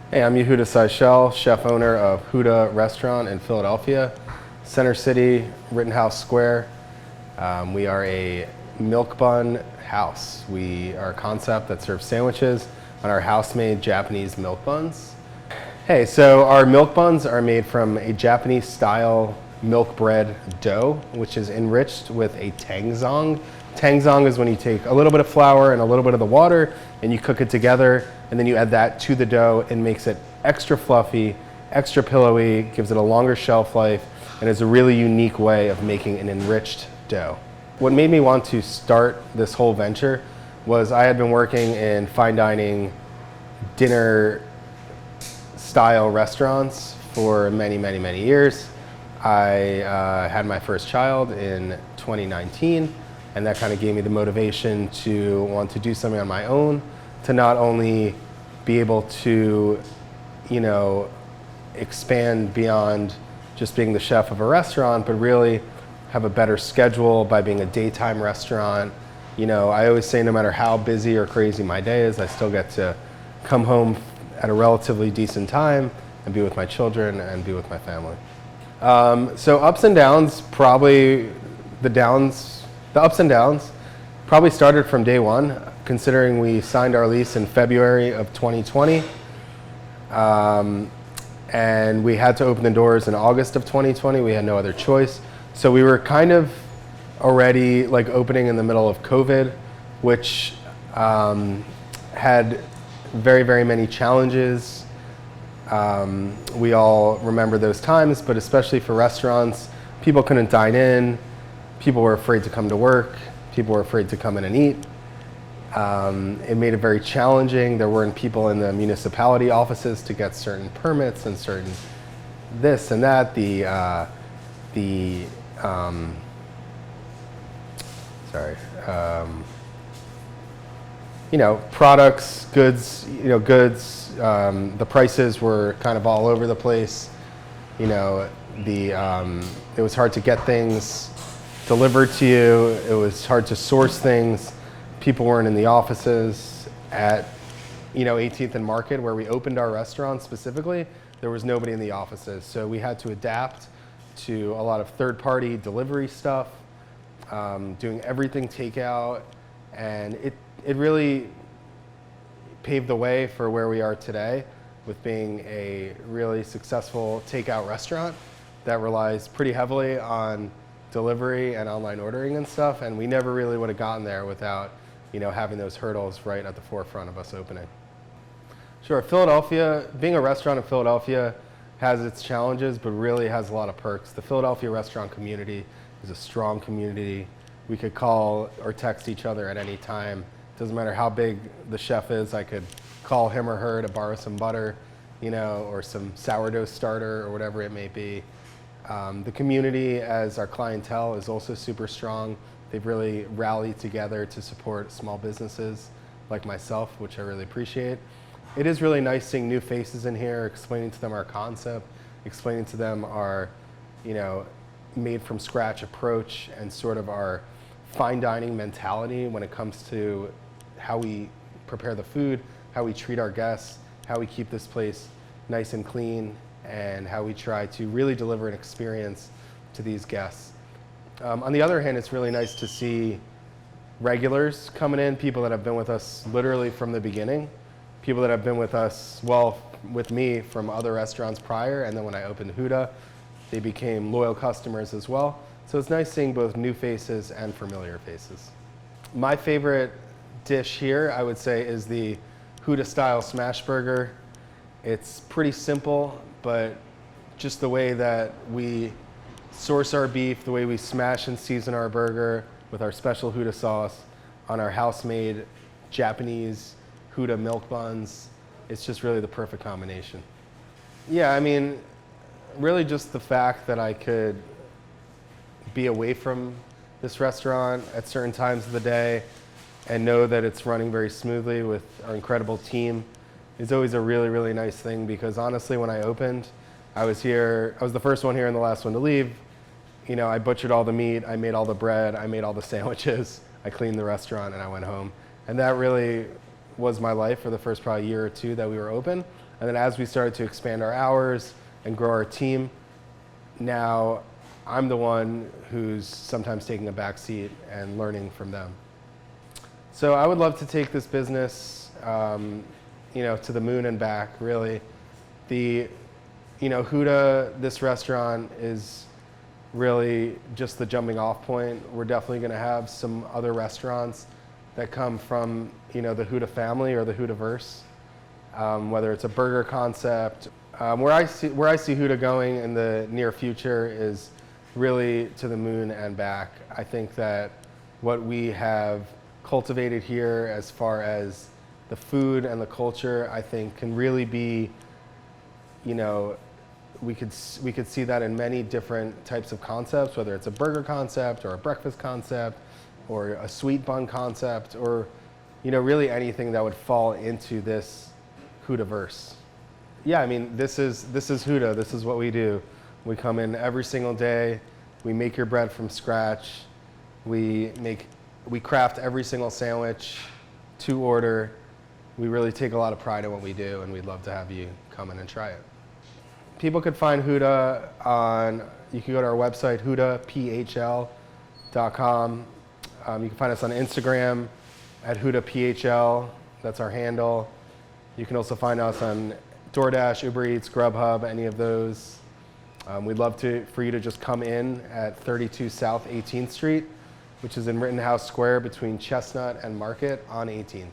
Hey, I'm Huda, chef owner of Huda Restaurant in Philadelphia, Center City, Rittenhouse Square. We are a milk bun house. We are a concept that serves sandwiches on our house-made Japanese milk buns. Hey, so our milk buns are made from a Japanese-style milk bread dough, which is enriched with a tangzong. Tangzong is when you take a little bit of flour and a little bit of the water and you cook it together, and then you add that to the dough and makes it extra fluffy, extra pillowy, gives it a longer shelf life, and is a really unique way of making an enriched dough. What made me want to start this whole venture was I had been working in fine dining dinner style restaurants for many years. I had my first child in 2019, and that kind of gave me the motivation to want to do something on my own, to not only be able to, expand beyond just being the chef of a restaurant, but really have a better schedule by being a daytime restaurant. I always say no matter how busy or crazy my day is, I still get to come home at a relatively decent time and be with my children and be with my family. So ups and downs, the ups and downs probably started from day one, considering we signed our lease in February of 2020. And we had to open the doors in August of 2020. We had no other choice. So we were kind of already opening in the middle of COVID, which had very many challenges. We all remember those times, but especially for restaurants, people couldn't dine in. People were afraid to come to work. People were afraid to come in and eat. It made it very challenging. There weren't people in the municipality offices to get certain permits and certain this and that. Products, goods, the prices were kind of all over the place. It was hard to get things delivered to you. It was hard to source things. People weren't in the offices. At 18th and Market, where we opened our restaurant specifically, there was nobody in the offices. So we had to adapt to a lot of third-party delivery stuff, doing everything takeout, and it really paved the way for where we are today with being a really successful takeout restaurant that relies pretty heavily on delivery and online ordering and stuff, and we never really would have gotten there without having those hurdles right at the forefront of us opening. Sure, Philadelphia, being a restaurant in Philadelphia has its challenges, but really has a lot of perks. The Philadelphia restaurant community is a strong community. We could call or text each other at any time. Doesn't matter how big the chef is, I could call him or her to borrow some butter, or some sourdough starter or whatever it may be. The community, as our clientele, is also super strong. They've really rallied together to support small businesses like myself, which I really appreciate. It is really nice seeing new faces in here, explaining to them our concept, explaining to them our, made from scratch approach and sort of our fine dining mentality when it comes to how we prepare the food, how we treat our guests, how we keep this place nice and clean, and how we try to really deliver an experience to these guests. On the other hand, it's really nice to see regulars coming in, people that have been with us literally from the beginning, people that have been with us, with me from other restaurants prior, and then when I opened Huda, they became loyal customers as well. So it's nice seeing both new faces and familiar faces. My favorite dish here, I would say, is the Huda style smash burger. It's pretty simple, but just the way that we source our beef, the way we smash and season our burger with our special Huda sauce on our house-made Japanese Huda milk buns, it's just really the perfect combination. Yeah, I mean, really just the fact that I could be away from this restaurant at certain times of the day and know that it's running very smoothly with our incredible team is always a really nice thing, because honestly, when I opened, I was the first one here and the last one to leave. I butchered all the meat, I made all the bread, I made all the sandwiches, I cleaned the restaurant, and I went home. And that really was my life for the first probably year or two that we were open. And then as we started to expand our hours and grow our team, now I'm the one who's sometimes taking a back seat and learning from them. So I would love to take this business, to the moon and back, really. Huda, this restaurant is really just the jumping off point. We're definitely going to have some other restaurants that come from, the Huda family or the Hudaverse, whether it's a burger concept. Where I see Huda going in the near future is really to the moon and back. I think that what we have cultivated here as far as the food and the culture, I think can really be, we could see that in many different types of concepts, whether it's a burger concept or a breakfast concept or a sweet bun concept, or really anything that would fall into this Hudaverse. Yeah, I mean, this is Huda. This is what we do. We come in every single day. We make your bread from scratch. We craft every single sandwich to order. We really take a lot of pride in what we do, and we'd love to have you come in and try it. People could find Huda you can go to our website, hudaphl.com. You can find us on Instagram at hudaphl. That's our handle. You can also find us on DoorDash, Uber Eats, Grubhub, any of those. We'd love for you to just come in at 32 South 18th Street, which is in Rittenhouse Square between Chestnut and Market on 18th.